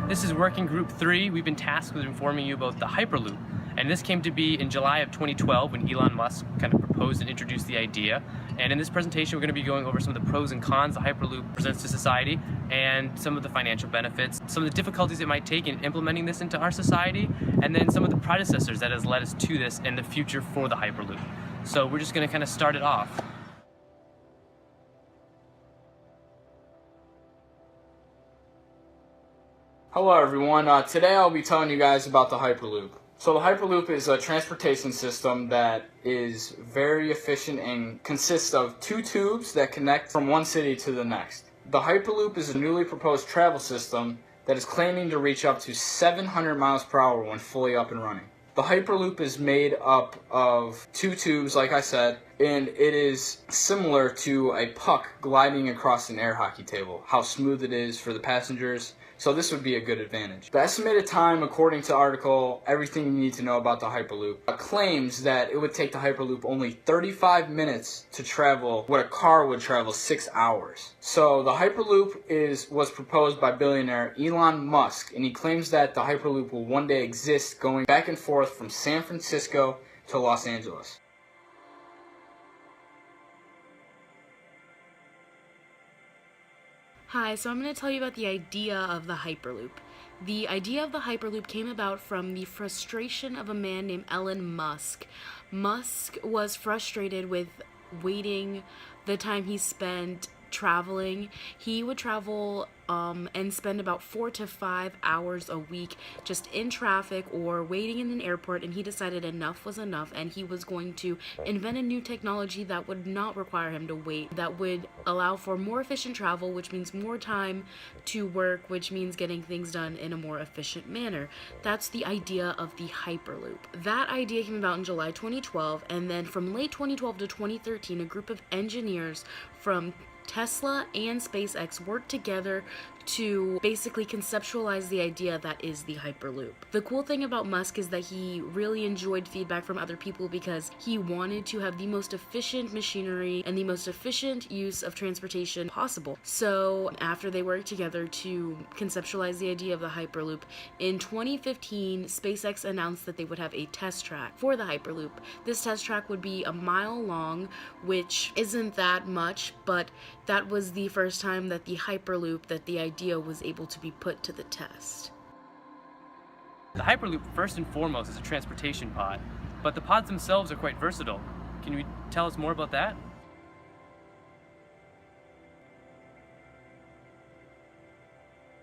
This is Working Group 3. We've been tasked with informing you about the Hyperloop. And this came to be in July of 2012 when Elon Musk kind of proposed and introduced the idea. And in this presentation, we're going to be going over some of the pros and cons the Hyperloop presents to society and some of the financial benefits, some of the difficulties it might take in implementing this into our society, and then some of the predecessors that has led us to this and the future for the Hyperloop. So we're just going to kind of start it off. Hello everyone, today I'll be telling you guys about the Hyperloop. So the Hyperloop is a transportation system that is very efficient and consists of two tubes that connect from one city to the next. The Hyperloop is a newly proposed travel system that is claiming to reach up to 700 miles per hour when fully up and running. The Hyperloop is made up of two tubes, like I said, and it is similar to a puck gliding across an air hockey table, how smooth it is for the passengers. So this would be a good advantage. The estimated time, according to the article, Everything You Need to Know About the Hyperloop, claims that it would take the Hyperloop only 35 minutes to travel what a car would travel 6 hours. So the Hyperloop was proposed by billionaire Elon Musk, and he claims that the Hyperloop will one day exist going back and forth from San Francisco to Los Angeles. Hi, so I'm going to tell you about the idea of the Hyperloop. The idea of the Hyperloop came about from the frustration of a man named Elon Musk. Musk was frustrated with waiting the time he spent traveling. He would travel and spend about 4 to 5 hours a week just in traffic or waiting in an airport, and he decided enough was enough and he was going to invent a new technology that would not require him to wait, that would allow for more efficient travel, which means more time to work, which means getting things done in a more efficient manner. That's the idea of the Hyperloop. That idea came about in July 2012, and then from late 2012 to 2013, a group of engineers from Tesla and SpaceX worked together to basically conceptualize the idea that is the Hyperloop. The cool thing about Musk is that he really enjoyed feedback from other people because he wanted to have the most efficient machinery and the most efficient use of transportation possible. So after they worked together to conceptualize the idea of the Hyperloop, in 2015, SpaceX announced that they would have a test track for the Hyperloop. This test track would be a mile long, which isn't that much, but that was the first time that the Hyperloop, that the idea was able to be put to the test. The Hyperloop, first and foremost, is a transportation pod, but the pods themselves are quite versatile. Can you tell us more about that?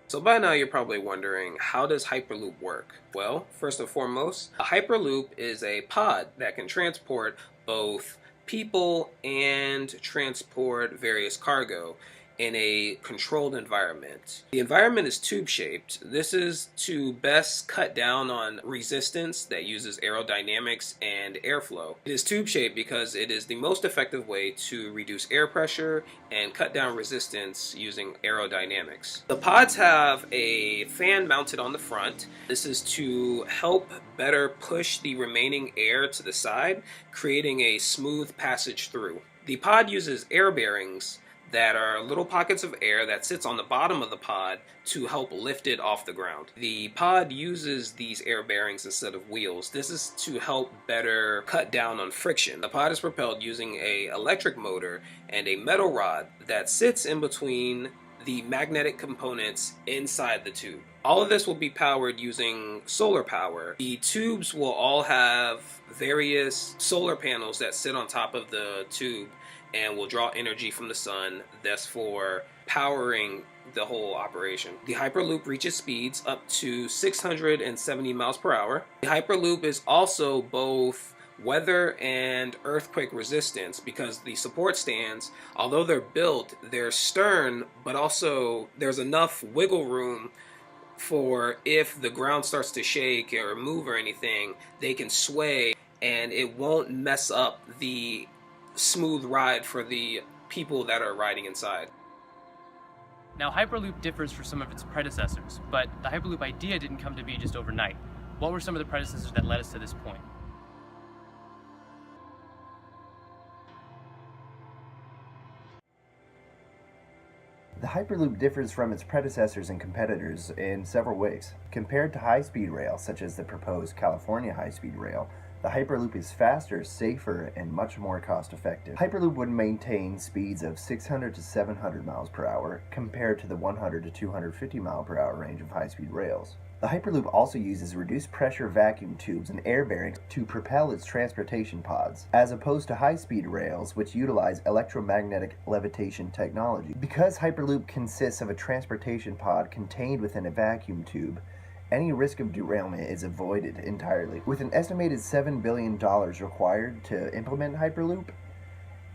So by now you're probably wondering, how does Hyperloop work? Well, first and foremost, a Hyperloop is a pod that can transport both people and transport various cargo in a controlled environment. The environment is tube-shaped. This is to best cut down on resistance that uses aerodynamics and airflow. It is tube-shaped because it is the most effective way to reduce air pressure and cut down resistance using aerodynamics. The pods have a fan mounted on the front. This is to help better push the remaining air to the side, creating a smooth passage through. The pod uses air bearings that are little pockets of air that sits on the bottom of the pod to help lift it off the ground. The pod uses these air bearings instead of wheels. This is to help better cut down on friction. The pod is propelled using an electric motor and a metal rod that sits in between the magnetic components inside the tube. All of this will be powered using solar power. The tubes will all have various solar panels that sit on top of the tube and will draw energy from the sun, thus for powering the whole operation. The Hyperloop reaches speeds up to 670 miles per hour. The Hyperloop is also both weather and earthquake resistance because the support stands, although they're built, they're stern, but also there's enough wiggle room for if the ground starts to shake or move or anything, they can sway and it won't mess up the smooth ride for the people that are riding inside. Now, Hyperloop differs from some of its predecessors, but the Hyperloop idea didn't come to be just overnight. What were some of the predecessors that led us to this point? The Hyperloop differs from its predecessors and competitors in several ways. Compared to high-speed rail, such as the proposed California high-speed rail, the Hyperloop is faster, safer, and much more cost-effective. Hyperloop would maintain speeds of 600 to 700 miles per hour compared to the 100 to 250 mile per hour range of high-speed rails. The Hyperloop also uses reduced pressure vacuum tubes and air bearings to propel its transportation pods, as opposed to high-speed rails which utilize electromagnetic levitation technology. Because Hyperloop consists of a transportation pod contained within a vacuum tube, any risk of derailment is avoided entirely. With an estimated $7 billion required to implement Hyperloop,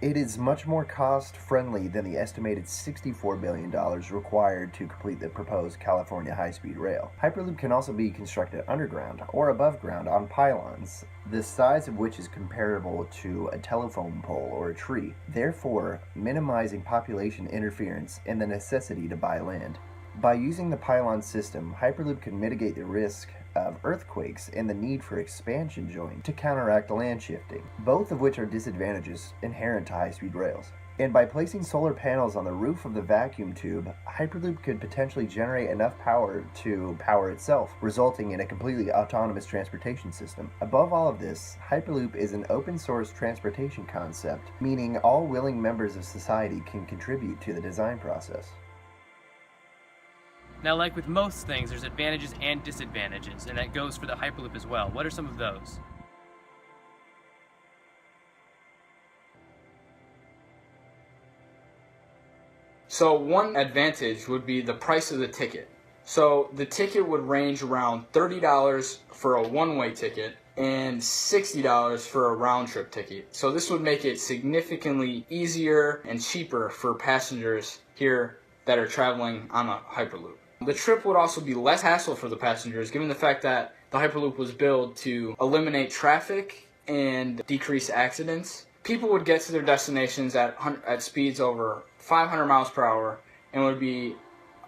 it is much more cost-friendly than the estimated $64 billion required to complete the proposed California high-speed rail. Hyperloop can also be constructed underground or above ground on pylons, the size of which is comparable to a telephone pole or a tree, therefore minimizing population interference and the necessity to buy land. By using the pylon system, Hyperloop can mitigate the risk of earthquakes and the need for expansion joints to counteract land shifting, both of which are disadvantages inherent to high-speed rails. And by placing solar panels on the roof of the vacuum tube, Hyperloop could potentially generate enough power to power itself, resulting in a completely autonomous transportation system. Above all of this, Hyperloop is an open-source transportation concept, meaning all willing members of society can contribute to the design process. Now, like with most things, there's advantages and disadvantages, and that goes for the Hyperloop as well. What are some of those? So one advantage would be the price of the ticket. So the ticket would range around $30 for a one-way ticket and $60 for a round-trip ticket. So this would make it significantly easier and cheaper for passengers here that are traveling on a Hyperloop. The trip would also be less hassle for the passengers, given the fact that the Hyperloop was built to eliminate traffic and decrease accidents. People would get to their destinations at speeds over 500 miles per hour, and would be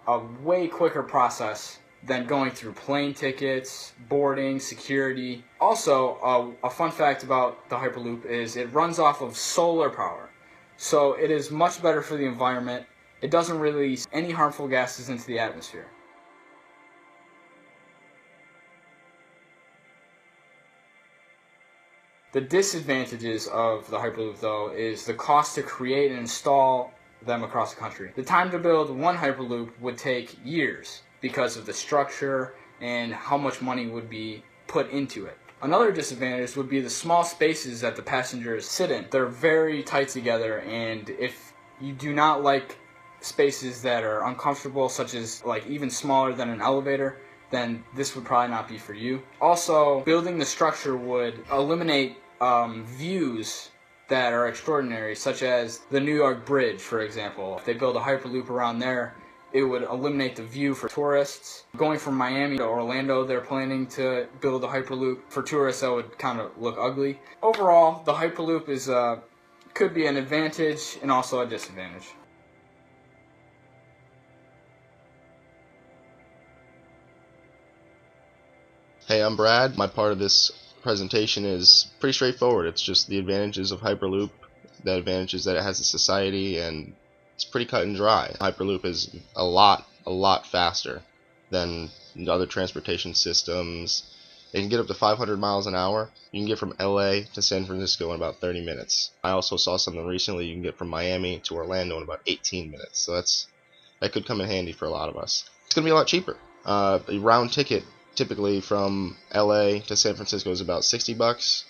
a way quicker process than going through plane tickets, boarding, security. Also, a fun fact about the Hyperloop is it runs off of solar power. So it is much better for the environment. It doesn't release any harmful gases into the atmosphere. The disadvantages of the Hyperloop, though, is the cost to create and install them across the country. The time to build one Hyperloop would take years because of the structure and how much money would be put into it. Another disadvantage would be the small spaces that the passengers sit in. They're very tight together, and if you do not like spaces that are uncomfortable, such as like even smaller than an elevator, then this would probably not be for you. Also, building the structure would eliminate views that are extraordinary, such as the New York Bridge, for example. If they build a Hyperloop around there, it would eliminate the view for tourists. Going from Miami to Orlando, they're planning to build a Hyperloop. For tourists, that would kind of look ugly. Overall, the Hyperloop is could be an advantage and also a disadvantage. Hey, I'm Brad. My part of this presentation is pretty straightforward. It's just the advantages of Hyperloop, the advantages that it has to society, and it's pretty cut and dry. Hyperloop is a lot faster than the other transportation systems. It can get up to 500 miles an hour. You can get from LA to San Francisco in about 30 minutes. I also saw something recently, you can get from Miami to Orlando in about 18 minutes. So that could come in handy for a lot of us. It's going to be a lot cheaper. A round ticket typically from LA to San Francisco is about $60.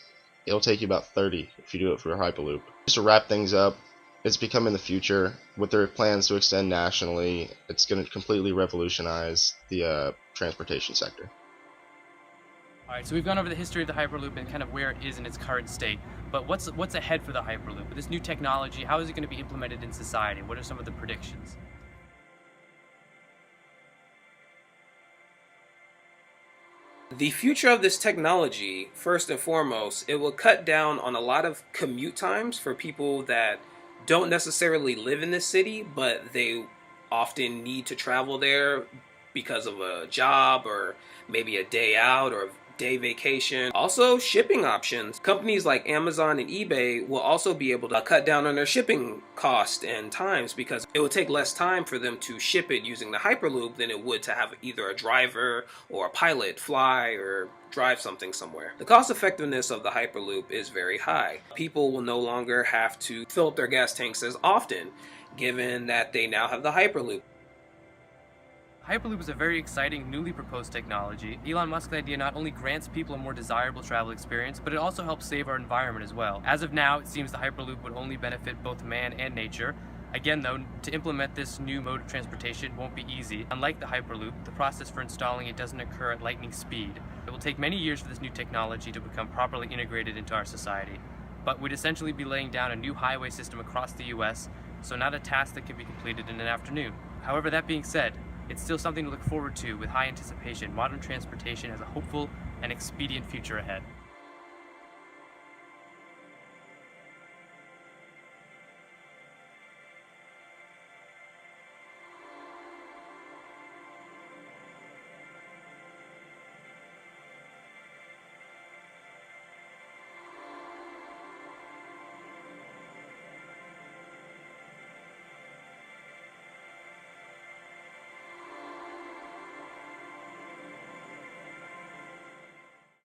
It'll take you about 30 if you do it for a Hyperloop. Just to wrap things up, it's becoming the future. With their plans to extend nationally, it's going to completely revolutionize the transportation sector. Alright, so we've gone over the history of the Hyperloop and kind of where it is in its current state. But what's ahead for the Hyperloop? With this new technology, how is it going to be implemented in society? What are some of the predictions? The future of this technology, first and foremost, it will cut down on a lot of commute times for people that don't necessarily live in this city, but they often need to travel there because of a job or maybe a day out or day vacation, also shipping options. Companies like Amazon and eBay will also be able to cut down on their shipping cost and times, because it would take less time for them to ship it using the Hyperloop than it would to have either a driver or a pilot fly or drive something somewhere. The cost effectiveness of the Hyperloop is very high. People will no longer have to fill up their gas tanks as often, given that they now have the Hyperloop. Hyperloop is a very exciting, newly proposed technology. Elon Musk's idea not only grants people a more desirable travel experience, but it also helps save our environment as well. As of now, it seems the Hyperloop would only benefit both man and nature. Again though, to implement this new mode of transportation won't be easy. Unlike the Hyperloop, the process for installing it doesn't occur at lightning speed. It will take many years for this new technology to become properly integrated into our society. But we'd essentially be laying down a new highway system across the US, so not a task that can be completed in an afternoon. However, that being said, it's still something to look forward to with high anticipation. Modern transportation has a hopeful and expedient future ahead.